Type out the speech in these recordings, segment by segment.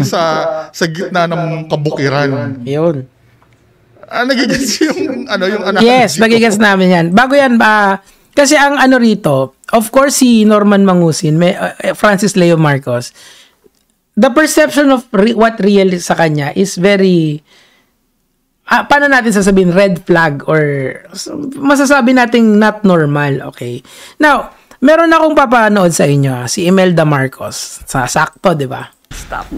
sa gitna ng kabukiran. Yun. Nagigets yung yung analogy. Yes, nagigets namin yan. Bago yan, kasi ang ano rito, of course si Norman Mangusin, Francis Leo Marcos, the perception of what real sa kanya is very, paano natin sasabihin, red flag or masasabi nating not normal, okay? Now, meron akong papanood sa inyo, si Imelda Marcos, sa sakto, di ba? Stop.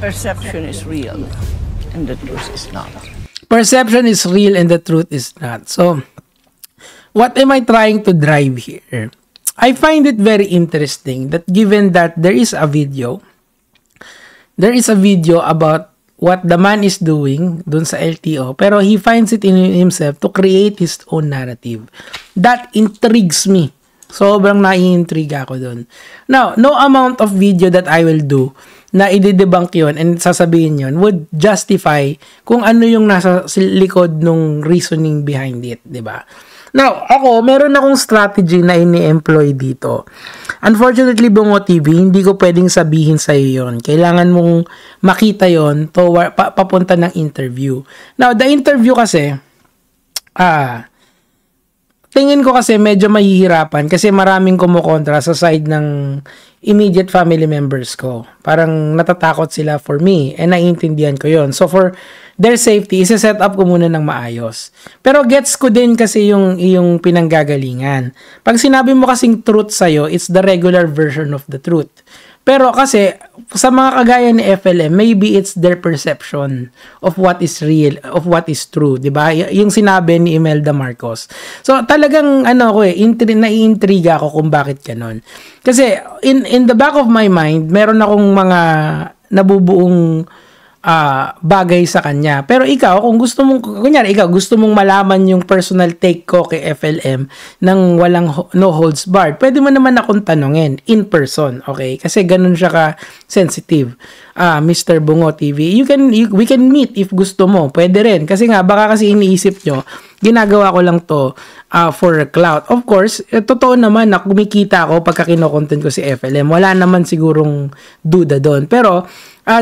Perception is real and the truth is not. Perception is real and the truth is not. So, what am I trying to drive here? I find it very interesting that given that there is a video about what the man is doing dun sa LTO, pero he finds it in himself to create his own narrative. That intrigues me. Sobrang nai-intrigue ako dun. Now, no amount of video that I will do na i-debunk yun and sasabihin yun would justify kung ano yung nasa likod nung reasoning behind it, di ba? Now, ako, meron akong strategy na ini-employ dito. Unfortunately, Bungo TV, hindi ko pwedeng sabihin sa'yo yun. Kailangan mong makita yun papunta ng interview. Now, the interview kasi, tingin ko kasi medyo mahihirapan kasi maraming kumukontra sa side ng immediate family members ko. Parang natatakot sila for me and naiintindihan ko yon. So for their safety, isa-set up ko muna ng maayos. Pero gets ko din kasi yung pinanggagalingan. Pag sinabi mo kasing truth sa'yo, it's the regular version of the truth. Pero kasi, sa mga kagaya ni FLM, maybe it's their perception of what is real, of what is true, di ba? Yung sinabi ni Imelda Marcos. So, talagang, naiintriga ako kung bakit ganon. Kasi, in the back of my mind, meron akong mga nabubuong bagay sa kanya. Pero ikaw, kung gusto mong, kunyari, gusto mong malaman yung personal take ko kay FLM nang walang no holds barred, pwede mo naman akong tanungin in person, okay? Kasi ganun siya ka-sensitive. Mr. Bungo TV, we can meet if gusto mo. Pwede rin. Kasi nga, baka kasi iniisip nyo, ginagawa ko lang to for clout. Of course, totoo naman na kumikita ako pagka kino-content ko si FLM. Wala naman sigurong duda doon. Pero,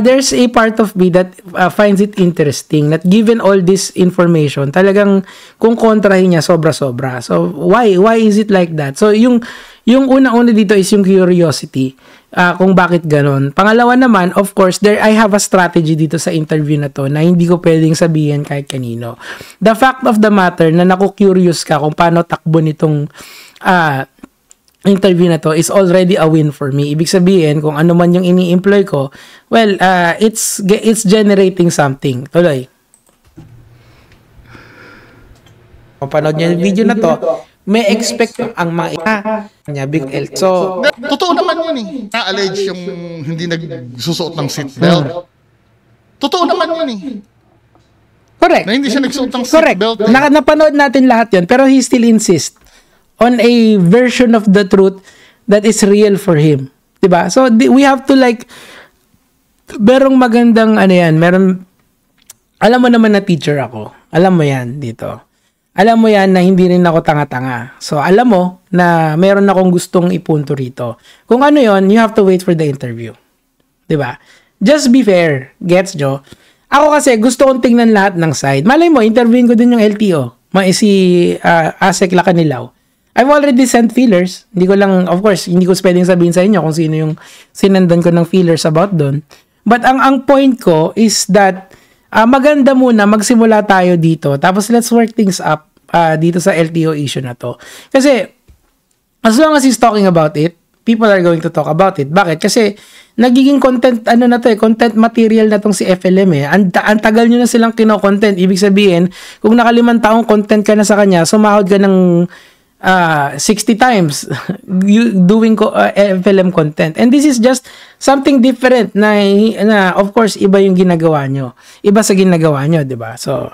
there's a part of me that finds it interesting that given all this information, talagang kung kontrahin niya sobra-sobra. So, why is it like that? So, yung una-una dito is yung curiosity. Kung bakit ganon. Pangalawa naman, of course, I have a strategy dito sa interview na to na hindi ko pwedeng sabihin kahit kanino. The fact of the matter na naku-curious ka kung paano takbo nitong interview na to is already a win for me. Ibig sabihin, kung ano man yung ini-employ ko, well, it's generating something. Tuloy. Kapanood niya yung video na to, may expect ang mga niya, Big L. So, totoo naman yun eh. Na-allege yung hindi nagsusuot ng seatbelt. Totoo naman yun eh. Correct. Na hindi siya nagsuot ng seatbelt. Napanood natin lahat yun, pero he still insists on a version of the truth that is real for him. Diba? So, we have to merong magandang, alam mo naman na teacher ako. Alam mo yan dito. Alam mo yan na hindi rin ako tanga-tanga. So, alam mo na meron akong gustong ipunto rito. Kung ano yon, you have to wait for the interview. Diba? Just be fair. Gets, Joe? Ako kasi, gusto kong tingnan lahat ng side. Malay mo, interviewin ko din yung LTO. Si Asek Lacanilaw. I've already sent feelers. Hindi ko lang, of course, hindi ko pwedeng sabihin sa inyo kung sino yung sinendan ko ng feelers about doon. But ang point ko is that maganda muna magsimula tayo dito. Tapos let's work things up dito sa LTO issue na to. Kasi as long as he's talking about it, people are going to talk about it. Bakit? Kasi nagiging content, content material na tong si FLM eh. Ang tagal nyo na silang kino-content. Ibig sabihin, kung naka5 taong content ka na sa kanya, sumahod ka ng 60 times doing FLM content. And this is just something different na of course iba yung ginagawa nyo. Iba sa ginagawa nyo, di ba? So,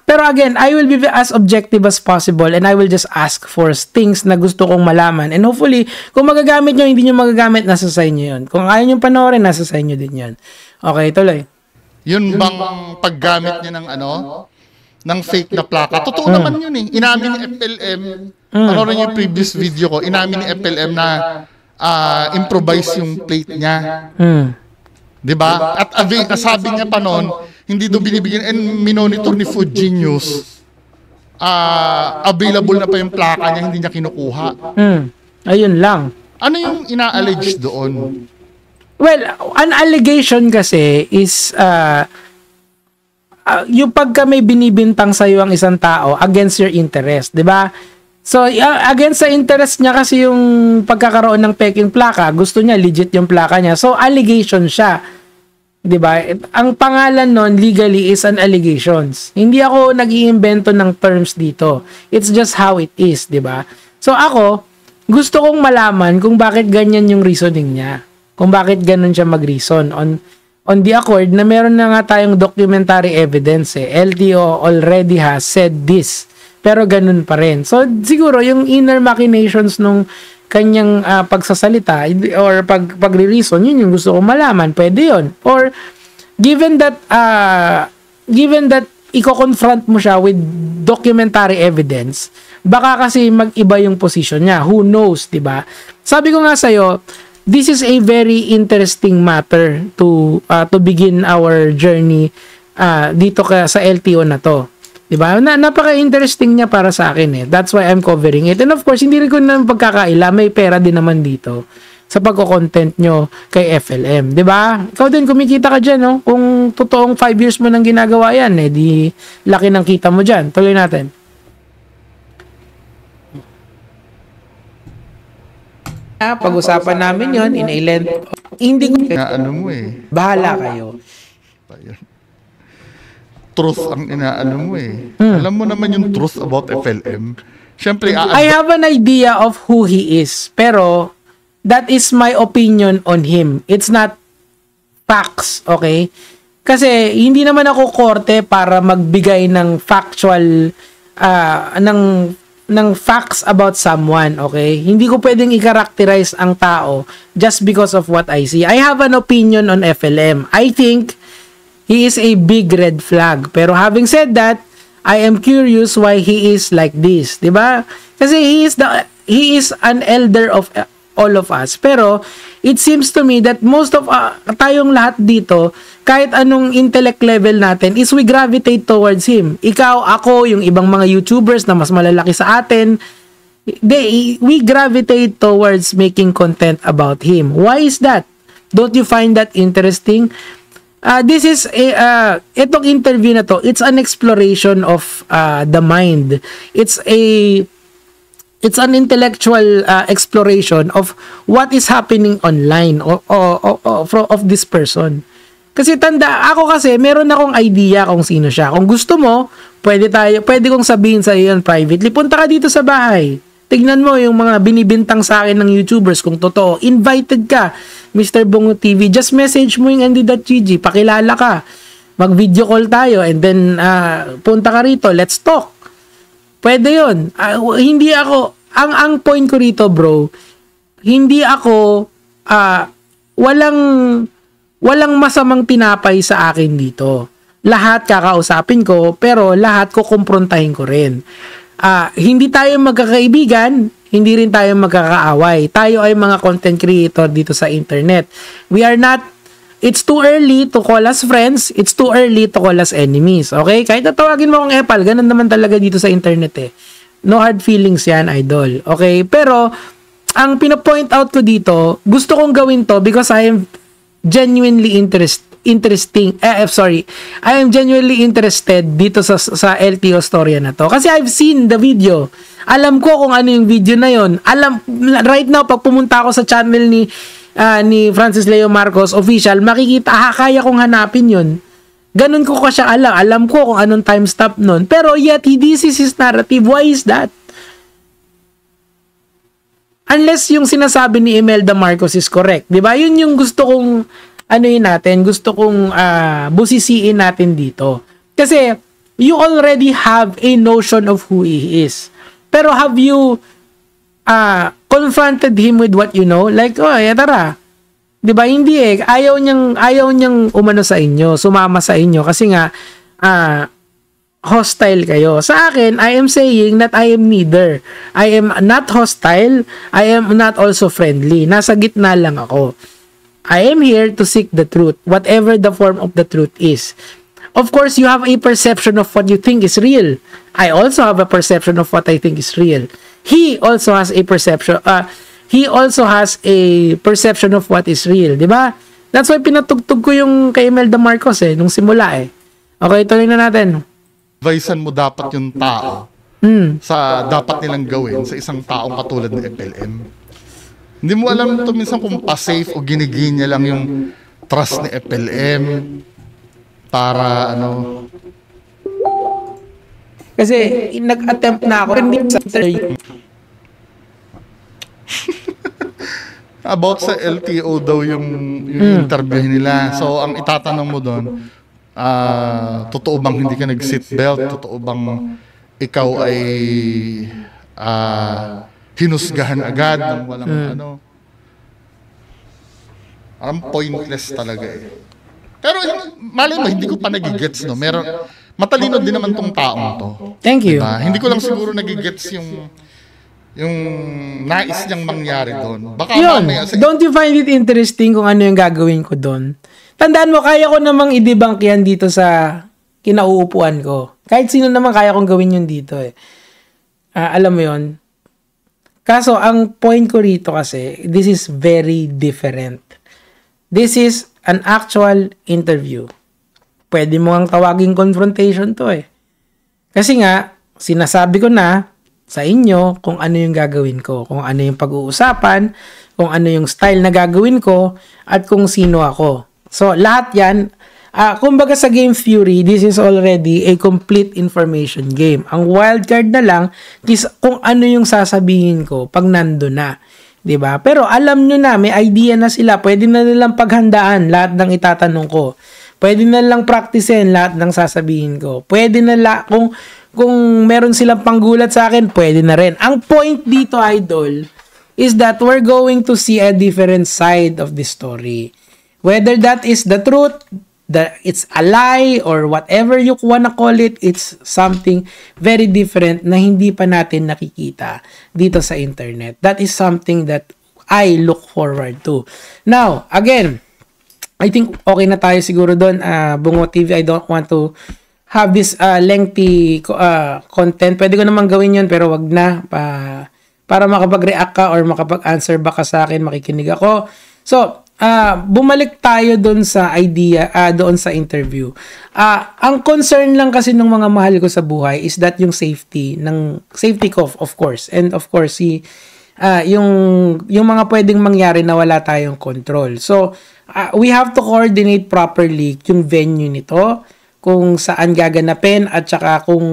pero again, I will be as objective as possible and I will just ask for things na gusto kong malaman. And hopefully, kung magagamit nyo, hindi nyo magagamit, nasa sa inyo yun. Kung ayaw nyo panoorin, nasa sa inyo din yun. Okay, tuloy. Yun bang paggamit niya ng ng fake na plaka? Totoo naman yun eh. Inamin ni FLM, panoorin niyo yung previous video ko, inamin ni FLM na improvise yung plate niya. Mm. 'Di ba? At sabi niya pa noon, hindi daw binibigyan and minonitor ni Food Genius. Available na pa yung plaka niya, hindi niya kinukuha. Ayun lang. Ano yung ina-allege doon? Well, an allegation kasi is yung pagka may binibintang sa'yo ang isang tao against your interest, di ba? So, against sa interest niya kasi yung pagkakaroon ng peking plaka, gusto niya, legit yung plaka niya. So, allegation siya. Di ba? Ang pangalan nun, legally, is an allegations. Hindi ako nag-iimbento ng terms dito. It's just how it is, di ba? So, ako, gusto kong malaman kung bakit ganyan yung reasoning niya. Kung bakit ganun siya mag-reason on the accord na meron na nga tayong documentary evidence LTO already has said this. Pero ganun pa rin. So, siguro, yung inner machinations nung kanyang pagsasalita or pagre-reason, yun yung gusto kong malaman. Pwede yun. Or, given that iko-confront mo siya with documentary evidence, baka kasi mag-iba yung position niya. Who knows, diba? Sabi ko nga sa'yo, this is a very interesting matter to begin our journey dito sa LTO na to. Diba? Napaka-interesting niya para sa akin eh. That's why I'm covering it. And of course, hindi rin ko na pagkakaila, may pera din naman dito sa pagko-content nyo kay FLM. Diba? Ikaw din, kumikita ka dyan, no? Kung totoong 5 years mo nang ginagawa yan, eh, di laki ng kita mo dyan. Tuloy natin. Pag-usapan namin yon in a length. Hindi ko... Ano mo eh. Bahala kayo. Truth ang inaano mo eh. Alam mo naman yung truth about FLM. Siyempre, I have an idea of who he is. Pero, that is my opinion on him. It's not facts, okay? Kasi, hindi naman ako korte para magbigay ng factual, ng facts about someone, okay? Hindi ko pwedeng i-characterize ang tao just because of what I see. I have an opinion on FLM. I think he is a big red flag. Pero having said that, I am curious why he is like this, 'di ba? Kasi he is an elder of all of us. Pero it seems to me that most of tayong lahat dito, kahit anong intellect level natin, is we gravitate towards him. Ikaw, ako, yung ibang mga YouTubers na mas malalaki sa atin, we gravitate towards making content about him. Why is that? Don't you find that interesting? This is itong interview na to, it's an exploration of the mind. It's an intellectual exploration of what is happening online of this person. Kasi ako kasi meron akong idea kung sino siya. Kung gusto mo, pwede kong sabihin sa iyo privately. Punta ka dito sa bahay. Tignan mo yung mga binibintang sa akin ng YouTubers kung totoo. Invited ka, Mr. Bongo TV. Just message mo yung Andy.gg. Pakilala ka. Mag-video call tayo and then punta ka rito. Let's talk. Pwede yun. Hindi ako, ang point ko rito, bro, hindi ako, walang masamang tinapay sa akin dito. Lahat kakausapin ko, pero lahat ko kumprontahin ko rin. Hindi tayo magkakaibigan, hindi rin tayo magkakaaway. Tayo ay mga content creator dito sa internet. It's too early to call us friends, it's too early to call us enemies. Okay? Kahit natawagin mo akong epal, ganun naman talaga dito sa internet eh. No hard feelings yan, idol. Okay? Pero, ang pinapoint out ko dito, gusto kong gawin to because I am genuinely I am genuinely interested dito sa LTO storya na to. Kasi I've seen the video. Alam ko kung ano yung video na yon. Right now, pag pumunta ako sa channel ni Francis Leo Marcos official, makikita, kaya kong hanapin yun. Ganun ko siya alam. Alam ko kung anong timestamp nun. Pero yet, this is his narrative. Why is that? Unless yung sinasabi ni Imelda Marcos is correct. Diba? Yun yung gusto kong gusto kong busisiin natin dito. Kasi, you already have a notion of who he is. Pero have you confronted him with what you know? Like, tara. Diba? Hindi eh. Ayaw niyang umano sa inyo, sumama sa inyo. Kasi nga, hostile kayo. Sa akin, I am saying that I am neither. I am not hostile, I am not also friendly. Nasa gitna lang ako. I am here to seek the truth, whatever the form of the truth is. Of course, you have a perception of what you think is real. I also have a perception of what I think is real. He also has a perception of what is real, di ba? That's why pinatugtog ko yung kay Imelda Marcos nung simula Okay, tuloy na natin. Advisean mo dapat yung tao sa dapat nilang gawin sa isang taong katulad ni FLM. Hindi mo alam ito minsan kung pa-safe o giniginya lang yung trust ni FLM para Kasi nag-attempt na ako about sa LTO daw yung interview nila. So ang itatanong mo doon, totoo bang hindi ka nag-seatbelt? Totoo bang ikaw ay hinusgahan agad ng walang Parang pointless talaga Pero malay mo, hindi ko pa nagigets, no? Matalino din naman tong taong to. Thank you. Diba? Hindi ko lang siguro nagigets yung nais niyang mangyari doon. Baka mamaya, don't you find it interesting kung ano yung gagawin ko doon? Tandaan mo, kaya ko namang i-debunk yan dito sa kinauupuan ko. Kahit sino naman kaya kong gawin yun dito alam mo yun? Kaso, ang point ko rito kasi, this is very different. This is an actual interview. Pwede mo ang tawaging confrontation to Kasi nga, sinasabi ko na sa inyo kung ano yung gagawin ko, kung ano yung pag-uusapan, kung ano yung style na gagawin ko, at kung sino ako. So, lahat yan, kumbaga sa Game Fury, this is already a complete information game. Ang wildcard na lang is kung ano yung sasabihin ko pag nando na. 'Di ba? Pero alam nyo na, may idea na sila. Pwede na nilang paghandaan lahat ng itatanong ko. Pwede na lang practicein lahat ng sasabihin ko. Pwede na lang, kung meron silang panggulat sa akin, pwede na rin. Ang point dito, idol, is that we're going to see a different side of the story. Whether that is the truth, that it's a lie, or whatever you wanna call it, it's something very different na hindi pa natin nakikita dito sa internet. That is something that I look forward to. Now, again, I think okay na tayo siguro doon. Bungo TV, I don't want to have this lengthy content. Pwede ko namang gawin yun, pero wag na. Para makapag-react ka or makapag-answer ba ka sa akin, makikinig ako. So, bumalik tayo doon sa idea, doon sa interview. Ang concern lang kasi ng mga mahal ko sa buhay is that yung safety ko, of course. And of course, yung mga pwedeng mangyari na wala tayong control. So, we have to coordinate properly yung venue nito, kung saan gaganapin, at saka kung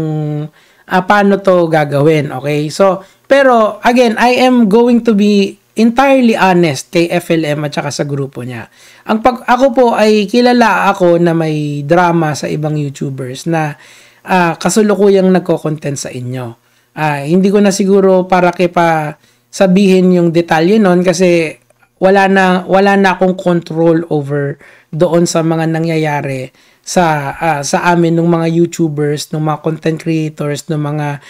paano to gagawin. Okay? So, pero again, I am going to be entirely honest kay FLM at saka sa grupo niya. Ako po ay kilala ako na may drama sa ibang YouTubers na kasulukuyang nagko-content sa inyo. Hindi ko na siguro para sabihin yung detalye nun kasi wala na akong control over doon sa mga nangyayari sa amin ng mga YouTubers, ng mga content creators, ng mga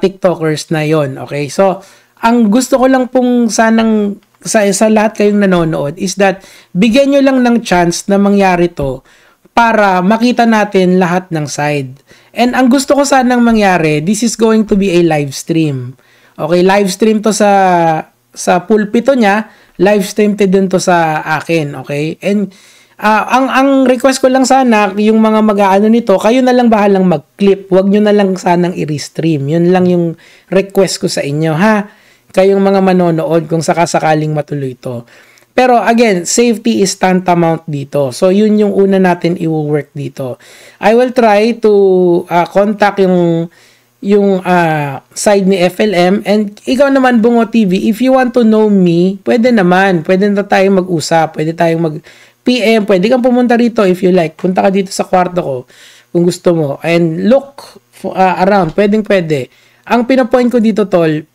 TikTokers na yon. Okay? So, ang gusto ko lang pong sanang sa lahat kayong nanonood is that bigyan nyo lang ng chance na mangyari to para makita natin lahat ng side. And ang gusto ko sanang mangyari, this is going to be a live stream. Okay, live stream to sa pulpito niya, live stream din to sa akin, okay? And ang request ko lang sana, yung mga mag-aano nito, kayo na lang bahalang mag-clip. Huwag nyo na lang sanang i-restream. Yun lang yung request ko sa inyo, ha? Kayong mga manonood kung sakasakaling matuloy ito. Pero again, safety is tantamount dito. So, yun yung una natin i-work dito. I will try to contact yung side ni FLM, and ikaw naman, Bungo TV, if you want to know me, pwede naman. Pwede na tayong mag-usap. Pwede tayong mag-PM. Pwede kang pumunta rito if you like. Punta ka dito sa kwarto ko kung gusto mo. And look around. Pwede. Ang pinapoint ko dito, tol,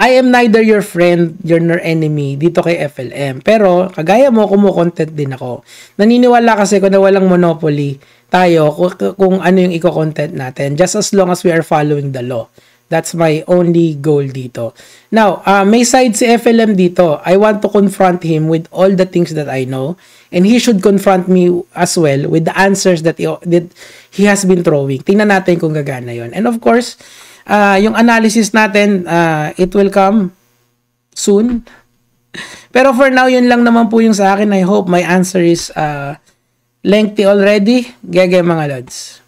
I am neither your friend, nor enemy dito kay FLM. Pero, kagaya mo, kumukontent din ako. Naniniwala kasi ko na walang monopoly tayo kung ano yung i-content natin. Just as long as we are following the law. That's my only goal dito. Now, may side si FLM dito. I want to confront him with all the things that I know. And he should confront me as well with the answers that he has been throwing. Tingnan natin kung gagana yon. And of course, yung analysis natin, it will come soon. Pero for now, yun lang naman po yung sa akin. I hope my answer is lengthy already. Gege mga lods.